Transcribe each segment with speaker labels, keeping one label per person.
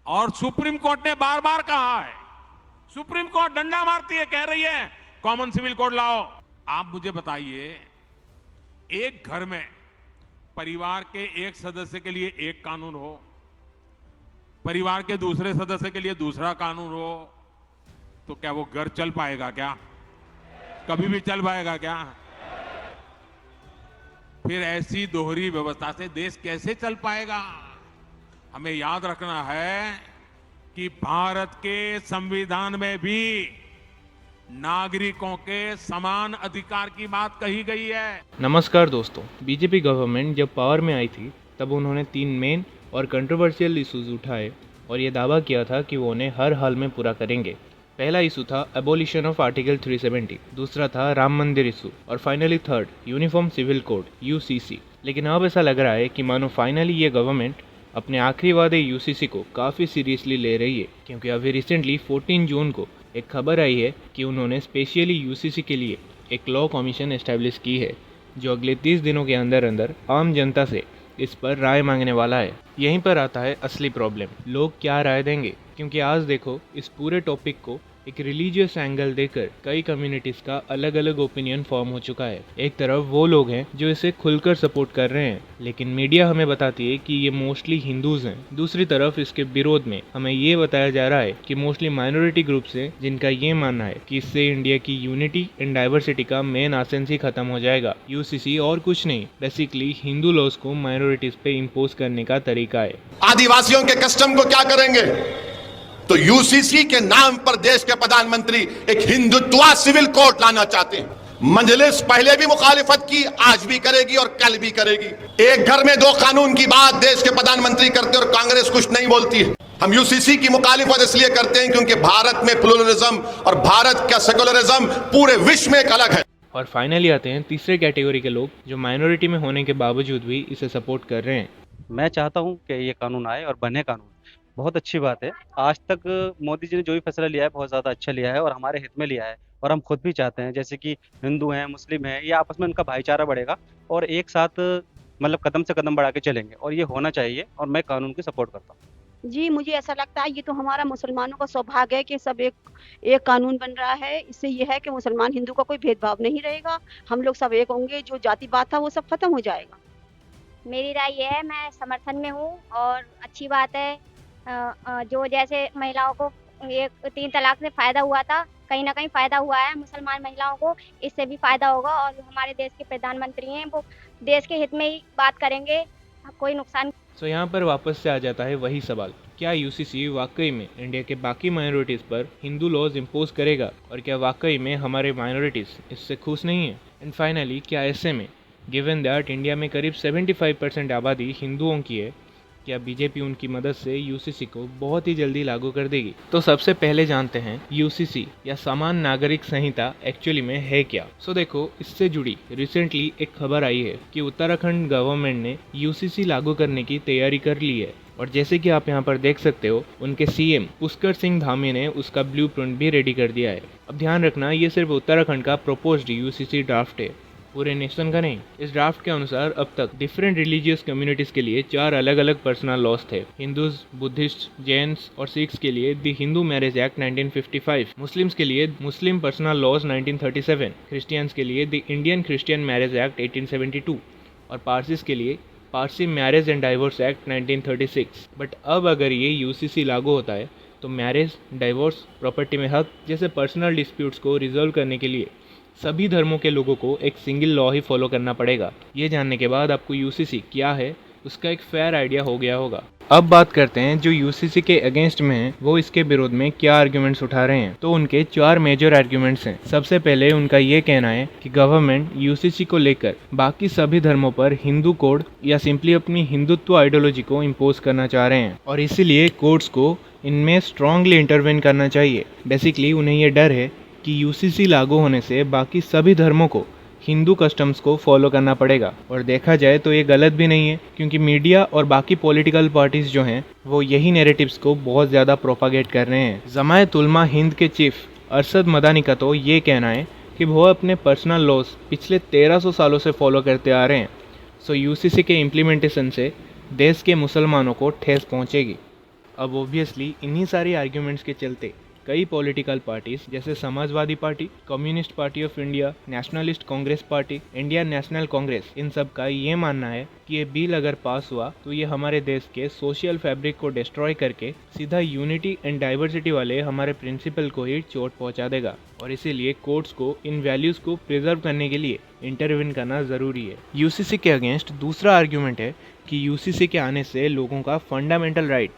Speaker 1: और supreme court ने बार बार कहा है, सुप्रीम कोर्ट डंडा मारती है, कह रही है कॉमन सिविल कोड लाओ। आप मुझे बताइए, एक घर में परिवार के एक सदस्य के लिए एक कानून हो, परिवार के दूसरे सदस्य के लिए दूसरा कानून हो, तो क्या वो घर चल पाएगा? क्या कभी भी चल पाएगा क्या? फिर ऐसी दोहरी व्यवस्था से देश कैसे चल पाएगा? हमें याद रखना है कि भारत के संविधान में भी नागरिकों के समान अधिकार की बात कही गई है।
Speaker 2: नमस्कार दोस्तों, बीजेपी गवर्नमेंट जब पावर में आई थी तब उन्होंने 3 मेन और कंट्रोवर्शियल इशूज उठाए और ये दावा किया था कि वो उन्हें हर हाल में पूरा करेंगे। पहला इशू था एबोलिशन ऑफ आर्टिकल 370, दूसरा था राम मंदिर इशू और finally third uniform civil code UCC. लेकिन अब ऐसा लग रहा है कि मानो फाइनली ये गवर्नमेंट अपने आखिरी वादे यूसीसी को काफ़ी सीरियसली ले रही है, क्योंकि अभी रिसेंटली 14 जून को एक खबर आई है कि उन्होंने स्पेशली यूसीसी के लिए एक लॉ कमीशन एस्टैब्लिश की है जो अगले 30 दिनों के अंदर अंदर आम जनता से इस पर राय मांगने वाला है। यहीं पर आता है असली प्रॉब्लम, लोग क्या राय देंगे। क्योंकि आज देखो, इस पूरे टॉपिक को एक रिलीजियस एंगल देकर कई कम्युनिटीज़ का अलग अलग ओपिनियन फॉर्म हो चुका है। एक तरफ वो लोग हैं जो इसे खुलकर सपोर्ट कर रहे हैं, लेकिन मीडिया हमें बताती है कि ये मोस्टली हिंदूज हैं। दूसरी तरफ इसके विरोध में हमें ये बताया जा रहा है कि मोस्टली माइनॉरिटी ग्रुप्स हैं जिनका ये मानना है कि इससे इंडिया की यूनिटी एंड डाइवर्सिटी का मेन एसेंस ही खत्म हो जाएगा। यूसीसी और कुछ नहीं, बेसिकली हिंदू लॉज को माइनॉरिटीज पे इम्पोज करने का तरीका है।
Speaker 3: आदिवासियों के कस्टम को क्या करेंगे? तो यूसीसी के नाम पर देश के प्रधानमंत्री एक हिंदुत्वा सिविल कोड लाना चाहते हैं। मजलिस पहले भी मुखालिफत की, आज भी करेगी और कल भी करेगी। एक घर में 2 कानून की बात देश के प्रधानमंत्री करते और कांग्रेस कुछ नहीं बोलती है। हम यूसीसी की मुखालिफत इसलिए करते हैं क्योंकि भारत में प्लुरलिज्म और भारत का सेकुलरिज्म पूरे विश्व में एक अलग है।
Speaker 2: और फाइनली आते हैं तीसरे कैटेगरी के लोग जो माइनॉरिटी में होने के बावजूद भी इसे सपोर्ट कर रहे हैं।
Speaker 4: मैं चाहता हूं कि ये कानून आए और बने कानून। बहुत अच्छी बात है। आज तक मोदी जी ने जो भी फैसला लिया है बहुत ज़्यादा अच्छा लिया है और हमारे हित में लिया है। और हम खुद भी चाहते हैं जैसे कि हिंदू हैं, मुस्लिम हैं, ये आपस में उनका भाईचारा बढ़ेगा और एक साथ मतलब कदम से कदम बढ़ा के चलेंगे और ये होना चाहिए और मैं कानून की सपोर्ट करता हूँ।
Speaker 5: जी, मुझे ऐसा लगता है ये तो हमारा मुसलमानों का सौभाग्य है कि सब एक कानून बन रहा है। इससे ये है कि मुसलमान हिंदू का कोई भेदभाव नहीं रहेगा, हम लोग सब एक होंगे, जो जातिवाद था वो सब खत्म हो जाएगा।
Speaker 6: मेरी राय ये है, मैं समर्थन में हूँ और अच्छी बात है। जो जैसे महिलाओं को ये 3 तलाक से फ़ायदा हुआ था, कहीं ना कहीं फ़ायदा हुआ है मुसलमान महिलाओं को, इससे भी फ़ायदा होगा। और जो हमारे देश के प्रधानमंत्री हैं वो देश के हित में ही बात करेंगे, कोई नुकसान।
Speaker 2: तो यहाँ पर वापस से आ जाता है वही सवाल, क्या यूसीसी वाकई में इंडिया के बाकी माइनॉरिटीज़ पर हिंदू लॉज इम्पोज करेगा और क्या वाकई में हमारे माइनॉरिटीज़ इससे खुश नहीं है? एंड फाइनली, क्या ऐसे में गिवन दैट इंडिया में करीब 75% आबादी हिंदुओं की है, क्या बीजेपी उनकी मदद से यूसीसी को बहुत ही जल्दी लागू कर देगी? तो सबसे पहले जानते हैं यूसीसी या समान नागरिक संहिता एक्चुअली में है क्या। सो देखो, इससे जुड़ी रिसेंटली एक खबर आई है कि उत्तराखंड गवर्नमेंट ने यूसीसी लागू करने की तैयारी कर ली है और जैसे कि आप यहाँ पर देख सकते हो, उनके सीएम पुष्कर सिंह धामी ने उसका ब्लूप्रिंट भी रेडी कर दिया है। अब ध्यान रखना, ये सिर्फ उत्तराखंड का प्रपोज्ड यूसीसी ड्राफ्ट है, पूरे नेशन का नहीं। इस ड्राफ्ट के अनुसार अब तक डिफरेंट रिलीजियस कम्युनिटीज़ के लिए 4 अलग अलग पर्सनल लॉज थे। हिंदूज, बुद्धिस्ट, जैन्स और सिख्स के लिए the Hindu marriage act 1955, Muslims के लिए मुस्लिम पर्सनल लॉज 1937, क्रिश्चियंस के लिए the Indian Christian marriage act 1872 और पारसीज के लिए Parsi marriage and divorce act 1936। But अब अगर ये यूसीसी लागू होता है तो मैरिज, डाइवोर्स, प्रॉपर्टी में हक जैसे पर्सनल डिस्प्यूट्स को रिजॉल्व करने के लिए सभी धर्मों के लोगों को एक सिंगल लॉ ही फॉलो करना पड़ेगा। ये जानने के बाद आपको यूसीसी क्या है उसका एक फेयर आइडिया हो गया होगा। अब बात करते हैं जो यूसीसी के अगेंस्ट में हैं, वो इसके विरोध में क्या आर्ग्यूमेंट्स उठा रहे हैं। तो उनके 4 मेजर आर्ग्यूमेंट्स हैं। सबसे पहले उनका ये कहना है कि गवर्नमेंट यूसीसी को लेकर बाकी सभी धर्मों पर हिंदू कोड या सिंपली अपनी हिंदुत्व आइडियोलॉजी को इम्पोज करना चाह रहे हैं और इसीलिए कोर्ट्स को इनमें स्ट्रांगली इंटरवेन करना चाहिए। बेसिकली उन्हें ये डर है कि यूसीसी लागू होने से बाकी सभी धर्मों को हिंदू कस्टम्स को फॉलो करना पड़ेगा। और देखा जाए तो ये गलत भी नहीं है, क्योंकि मीडिया और बाकी पॉलिटिकल पार्टीज जो हैं वो यही नैरेटिव्स को बहुत ज़्यादा प्रोपागेट कर रहे हैं। जमायत उलमा हिंद के चीफ अरशद मदानी का तो ये कहना है कि वो अपने पर्सनल लॉज पिछले 1300 सालों से फॉलो करते आ रहे हैं। सो यूसीसी के इम्प्लीमेंटेशन से देश के मुसलमानों को ठेस पहुँचेगी। अब ऑब्वियसली इन्हीं सारी आर्ग्यूमेंट्स के चलते कई पॉलिटिकल पार्टीज जैसे Samajwadi party, communist party of India, nationalist Congress party, Indian national Congress, इन सब का ये मानना है कि ये बिल अगर पास हुआ तो ये हमारे देश के सोशल फैब्रिक को डिस्ट्रॉय करके सीधा यूनिटी एंड डाइवर्सिटी वाले हमारे प्रिंसिपल को ही चोट पहुंचा देगा और इसीलिए कोर्ट्स को इन वैल्यूज को प्रिजर्व करने के लिए इंटरवीन करना जरूरी है। यूसीसी के अगेंस्ट दूसरा आर्ग्यूमेंट है कि यूसीसी के आने से लोगों का fundamental right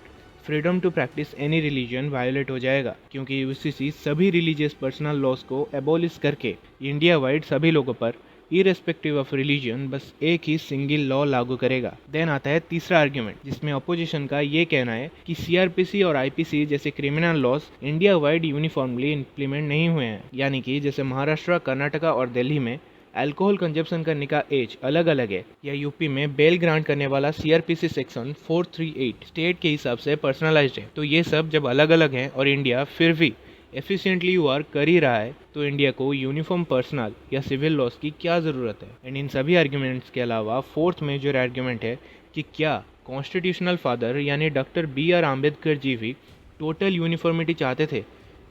Speaker 2: freedom to practice any religion violate हो जाएगा, क्योंकि यूसीसी सभी रिलीजियस पर्सनल लॉज को एबॉलिश करके इंडिया वाइड सभी लोगों पर इरेस्पेक्टिव ऑफ रिलीजन बस एक ही सिंगल लॉ लागू करेगा। देन आता है तीसरा आर्ग्यूमेंट, जिसमें अपोजिशन का ये कहना है कि सीआरपीसी और आईपीसी जैसे criminal laws India wide uniformly implement नहीं हुए हैं, यानी कि जैसे महाराष्ट्र, कर्नाटका और दिल्ली में अल्कोहल कंजप्शन करने का एज अलग अलग है, या यूपी में बेल ग्रांट करने वाला सीआरपीसी सेक्शन 438 स्टेट के हिसाब से पर्सनलाइज्ड है। तो ये सब जब अलग अलग हैं और इंडिया फिर भी एफिशिएंटली वर्क कर ही रहा है, तो इंडिया को यूनिफॉर्म पर्सनल या सिविल लॉज की क्या ज़रूरत है। एंड इन सभी आर्ग्यूमेंट्स के अलावा फोर्थ मेजर आर्ग्यूमेंट है कि क्या कॉन्स्टिट्यूशनल फादर यानी डॉक्टर BR आम्बेडकर जी भी टोटल यूनिफॉर्मिटी चाहते थे,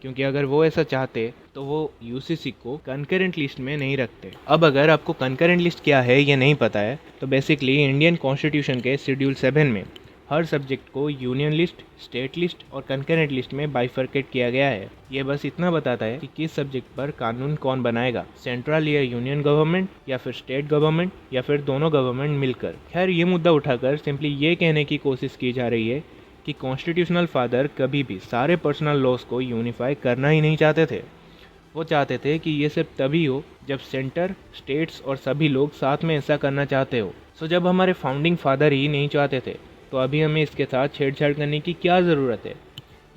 Speaker 2: क्योंकि अगर वो ऐसा चाहते तो वो यूसीसी को कंकरेंट लिस्ट में नहीं रखते। अब अगर आपको कंकरेंट लिस्ट क्या है ये नहीं पता है, तो बेसिकली इंडियन कॉन्स्टिट्यूशन के शेड्यूल 7 में हर सब्जेक्ट को यूनियन लिस्ट, स्टेट लिस्ट और कंकरेंट लिस्ट में बाइफर्केट किया गया है। ये बस इतना बताता है कि किस सब्जेक्ट पर कानून कौन बनाएगा, सेंट्रल या यूनियन गवर्नमेंट या फिर स्टेट गवर्नमेंट या फिर दोनों गवर्नमेंट मिलकर। खैर, ये मुद्दा उठाकर सिंपली ये कहने की कोशिश की जा रही है कि कॉन्स्टिट्यूशनल फादर कभी भी सारे पर्सनल लॉज को यूनिफाई करना ही नहीं चाहते थे। वो चाहते थे कि ये सिर्फ तभी हो जब सेंटर, स्टेट्स और सभी लोग साथ में ऐसा करना चाहते हो। सो जब हमारे फाउंडिंग फादर ही नहीं चाहते थे, तो अभी हमें इसके साथ छेड़छाड़ करने की क्या ज़रूरत है।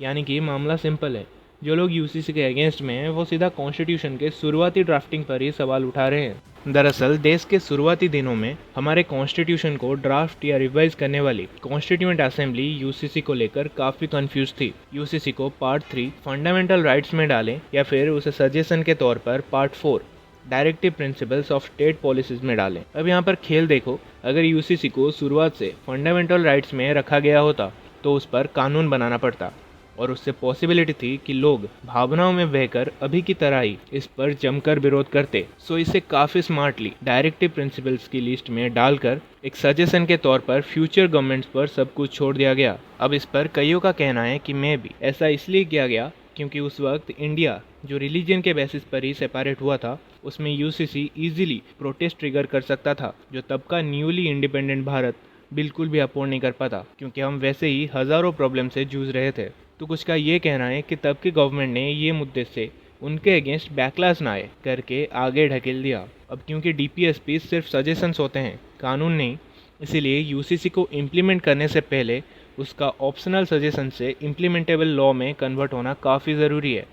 Speaker 2: यानी कि मामला सिंपल है, जो लोग यूसीसी के अगेंस्ट में हैं वो सीधा कॉन्स्टिट्यूशन के शुरुआती ड्राफ्टिंग पर ही सवाल उठा रहे हैं। दरअसल देश के शुरुआती दिनों में हमारे कॉन्स्टिट्यूशन को ड्राफ्ट या रिवाइज करने वाली कॉन्स्टिट्यूएंट असेंबली यूसीसी को लेकर काफ़ी कंफ्यूज थी। यूसीसी को पार्ट 3 फंडामेंटल राइट्स में डालें या फिर उसे सजेशन के तौर पर part 4 directive principles of state policies में डालें। अब यहाँ पर खेल देखो, अगर यूसीसी को शुरुआत से फंडामेंटल राइट्स में रखा गया होता तो उस पर कानून बनाना पड़ता, और उससे पॉसिबिलिटी थी कि लोग भावनाओं में बहकर अभी की तरह ही इस पर जमकर विरोध करते। सो इसे काफ़ी स्मार्टली डायरेक्टिव प्रिंसिपल्स की लिस्ट में डालकर एक सजेशन के तौर पर फ्यूचर गवर्नमेंट्स पर सब कुछ छोड़ दिया गया। अब इस पर कईयों का कहना है कि मैं भी ऐसा इसलिए किया गया क्योंकि उस वक्त इंडिया जो रिलीजन के बेसिस पर ही सेपरेट हुआ था, उसमें यूसीसी इजीली प्रोटेस्ट ट्रिगर कर सकता था, जो तब का न्यूली इंडिपेंडेंट भारत बिल्कुल भी अफोर्ड नहीं कर पाता, क्योंकि हम वैसे ही हज़ारों प्रॉब्लम से जूझ रहे थे। तो कुछ का ये कहना है कि तब की गवर्नमेंट ने ये मुद्दे से उनके अगेंस्ट बैकलैश ना आए करके आगे ढकेल दिया। अब क्योंकि डीपीएसपी सिर्फ सजेशंस होते हैं, कानून नहीं, इसीलिए यूसीसी को इम्प्लीमेंट करने से पहले उसका ऑप्शनल सजेशन से इम्प्लीमेंटेबल लॉ में कन्वर्ट होना काफ़ी ज़रूरी है,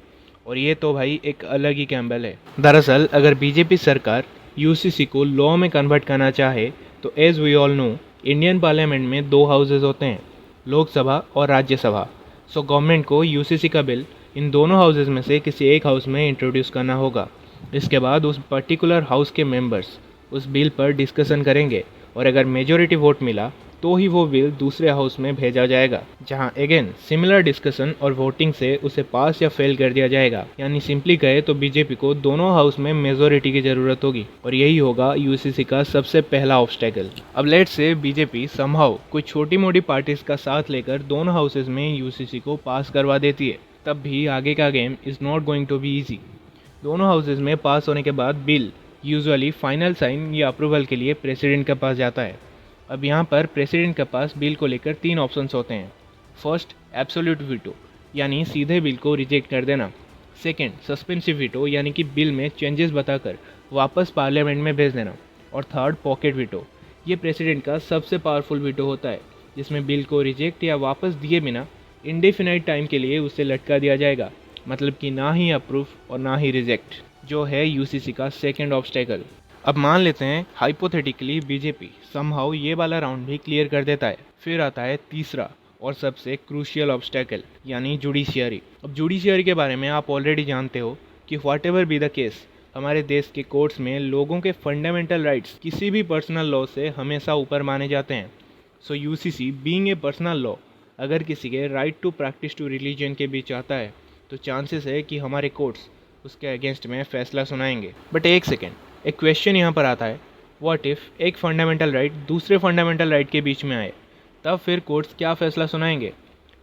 Speaker 2: और ये तो भाई एक अलग ही कैम्बल है। दरअसल अगर बीजेपी सरकार यूसीसी को लॉ में कन्वर्ट करना चाहे तो as we all know Indian parliament में 2 हाउसेज होते हैं, लोकसभा और राज्यसभा। सो गवर्नमेंट को यूसीसी का बिल इन दोनों हाउसेज में से किसी एक हाउस में इंट्रोड्यूस करना होगा। इसके बाद उस पर्टिकुलर हाउस के मेंबर्स उस बिल पर डिस्कशन करेंगे, और अगर मेजॉरिटी वोट मिला तो ही वो बिल दूसरे हाउस में भेजा जाएगा, जहां अगेन सिमिलर डिस्कशन और वोटिंग से उसे पास या फेल कर दिया जाएगा। यानी सिंपली कहे तो बीजेपी को दोनों हाउस में मेजॉरिटी की ज़रूरत होगी, और यही होगा यूसीसी का सबसे पहला ऑब्स्टेकल। अब लेट्स से बीजेपी समहाउ कोई छोटी मोटी पार्टीज का साथ लेकर दोनों हाउसेज में यूसीसी को पास करवा देती है, तब भी आगे का game is not going to be easy. दोनों हाउसेज में पास होने के बाद बिल यूजुअली फाइनल साइन या अप्रूवल के लिए प्रेसिडेंट के पास जाता है। अब यहाँ पर प्रेसिडेंट के पास बिल को लेकर 3 ऑप्शंस होते हैं। फर्स्ट, एब्सोल्यूट वीटो, यानी सीधे बिल को रिजेक्ट कर देना। सेकंड, सस्पेंसिव वीटो, यानी कि बिल में चेंजेस बताकर वापस पार्लियामेंट में भेज देना। और थर्ड, पॉकेट वीटो, ये प्रेसिडेंट का सबसे पावरफुल वीटो होता है, जिसमें बिल को रिजेक्ट या वापस दिए बिना इंडेफिनाइट टाइम के लिए उसे लटका दिया जाएगा, मतलब कि ना ही अप्रूव और ना ही रिजेक्ट, जो है यूसीसी का सेकेंड ऑब्स्टेकल। अब मान लेते हैं हाइपोथेटिकली बीजेपी समहाउ ये वाला राउंड भी क्लियर कर देता है। फिर आता है तीसरा और सबसे क्रूशियल ऑब्स्टेकल, यानी जुडिशियरी। अब जुडिशियरी के बारे में आप ऑलरेडी जानते हो कि what ever be the case, हमारे देश के कोर्ट्स में लोगों के फंडामेंटल राइट्स किसी भी पर्सनल लॉ से हमेशा ऊपर माने जाते हैं। So UCC being a personal law अगर किसी के right to practice to religion के बीच आता है तो चांसेस है कि हमारे कोर्ट्स उसके अगेंस्ट में फैसला सुनाएंगे। बट एक सेकेंड, एक क्वेश्चन यहाँ पर आता है, व्हाट इफ़ एक फंडामेंटल राइट दूसरे फंडामेंटल राइट के बीच में आए, तब फिर कोर्ट्स क्या फैसला सुनाएंगे?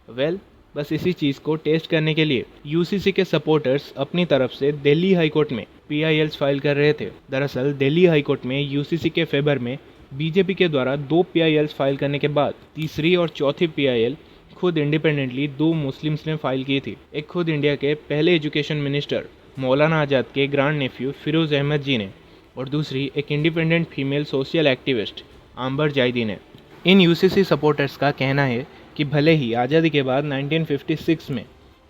Speaker 2: वेल, बस इसी चीज़ को टेस्ट करने के लिए यूसीसी के सपोर्टर्स अपनी तरफ से दिल्ली हाई कोर्ट में PILs फाइल कर रहे थे। दरअसल दिल्ली हाई कोर्ट में यूसीसी के फेवर में बीजेपी के द्वारा 2 PILs फाइल करने के बाद तीसरी और चौथी PIL खुद इंडिपेंडेंटली 2 मुस्लिम्स ने फाइल की थी। एक खुद इंडिया के पहले एजुकेशन मिनिस्टर मौलाना आज़ाद के ग्रांड नेफ्यू फिरोज़ अहमद जी ने, और दूसरी एक इंडिपेंडेंट फीमेल सोशल एक्टिविस्ट आंबर जायदी ने। इन यूसीसी सपोर्टर्स का कहना है कि भले ही आज़ादी के बाद 1956 में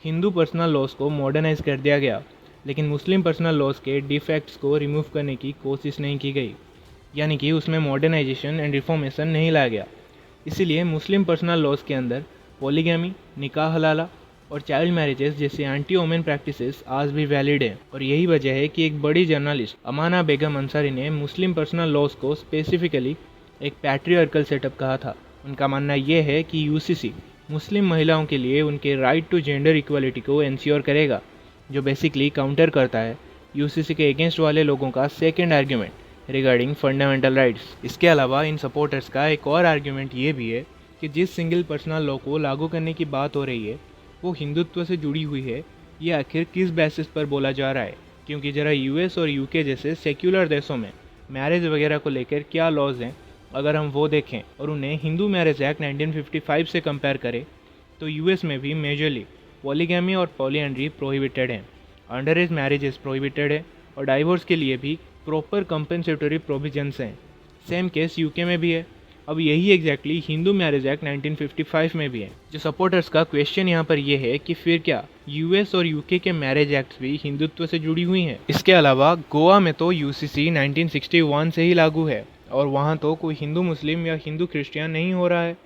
Speaker 2: हिंदू पर्सनल लॉज को मॉडर्नाइज कर दिया गया, लेकिन मुस्लिम पर्सनल लॉज के डिफेक्ट्स को रिमूव करने की कोशिश नहीं की गई, यानी कि उसमें मॉडर्नाइजेशन एंड रिफॉर्मेशन नहीं लाया गया। इसीलिए मुस्लिम पर्सनल लॉज के अंदर पॉलीगैमी, निकाह हलाला और चाइल्ड मैरिजेस जैसे एंटी वोमेन प्रैक्टिसेस आज भी वैलिड हैं। और यही वजह है कि एक बड़ी जर्नलिस्ट अमाना बेगम अंसारी ने मुस्लिम पर्सनल लॉज को स्पेसिफिकली एक पैट्रियार्कल सेटअप कहा था। उनका मानना यह है कि यूसीसी मुस्लिम महिलाओं के लिए उनके राइट टू जेंडर इक्वलिटी को इंश्योर करेगा, जो बेसिकली काउंटर करता है यूसीसी के अगेंस्ट वाले लोगों का second argument regarding fundamental rights. इसके अलावा इन सपोर्टर्स का एक और आर्ग्यूमेंट ये भी है कि जिस सिंगल पर्सनल लॉ को लागू करने की बात हो रही है वो हिंदुत्व से जुड़ी हुई है, ये आखिर किस बेसिस पर बोला जा रहा है? क्योंकि ज़रा US और UK जैसे सेक्युलर देशों में मैरिज वगैरह को लेकर क्या लॉज हैं, अगर हम वो देखें और उन्हें हिंदू मैरिज एक्ट 1955 से कंपेयर करें तो US में भी मेजरली पॉलीगैमी और पॉलीएंड्री प्रोहिबिटेड हैं, अंडर एज मैरिजेस प्रोहिबिटेड है और डाइवोर्स के लिए भी प्रॉपर कंपेंसेटरी प्रोविजंस हैं। सेम केस UK में भी है। अब यही एग्जैक्टली हिंदू मैरिज एक्ट 1955 में भी है। जो सपोर्टर्स का क्वेश्चन यहाँ पर यह है कि फिर क्या US और UK के मैरिज एक्ट्स भी हिंदुत्व से जुड़ी हुई हैं? इसके अलावा गोवा में तो UCC 1961 से ही लागू है और वहाँ तो कोई हिंदू मुस्लिम या हिंदू क्रिश्चियन नहीं हो रहा है।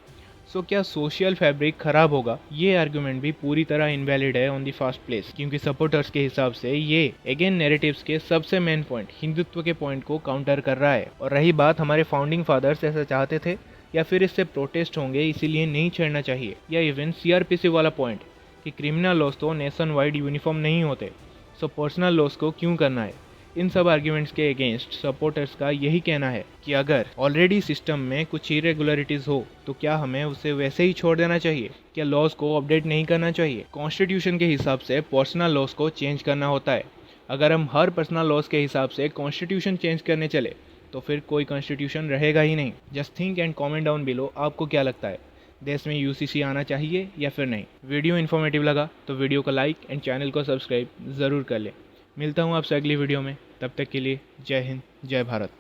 Speaker 2: सो क्या सोशल फैब्रिक खराब होगा? ये आर्गुमेंट भी पूरी तरह इनवैलिड है ऑन द फर्स्ट प्लेस, क्योंकि सपोर्टर्स के हिसाब से ये अगेन नैरेटिव्स के सबसे मेन पॉइंट हिंदुत्व के पॉइंट को काउंटर कर रहा है। और रही बात हमारे फाउंडिंग फादर्स ऐसा चाहते थे या फिर इससे प्रोटेस्ट होंगे इसीलिए नहीं छेड़ना चाहिए, या इवन CRPC वाला पॉइंट कि क्रिमिनल लॉज तो नेशन वाइड यूनिफॉर्म नहीं होते, सो पर्सनल लॉज को क्यों करना है? इन सब आर्ग्यूमेंट्स के अगेंस्ट सपोर्टर्स का यही कहना है कि अगर ऑलरेडी सिस्टम में कुछ इरेगुलरिटीज़ हो तो क्या हमें उसे वैसे ही छोड़ देना चाहिए? क्या लॉज को अपडेट नहीं करना चाहिए? कॉन्स्टिट्यूशन के हिसाब से पर्सनल लॉज को चेंज करना होता है। अगर हम हर पर्सनल लॉज के हिसाब से कॉन्स्टिट्यूशन चेंज करने चले तो फिर कोई कॉन्स्टिट्यूशन रहेगा ही नहीं। Just think and comment down below, आपको क्या लगता है, देश में UCC आना चाहिए या फिर नहीं? वीडियो इन्फॉर्मेटिव लगा तो वीडियो को लाइक एंड चैनल को सब्सक्राइब ज़रूर कर लें। मिलता हूँ आपसे अगली वीडियो में, तब तक के लिए जय हिंद, जय भारत।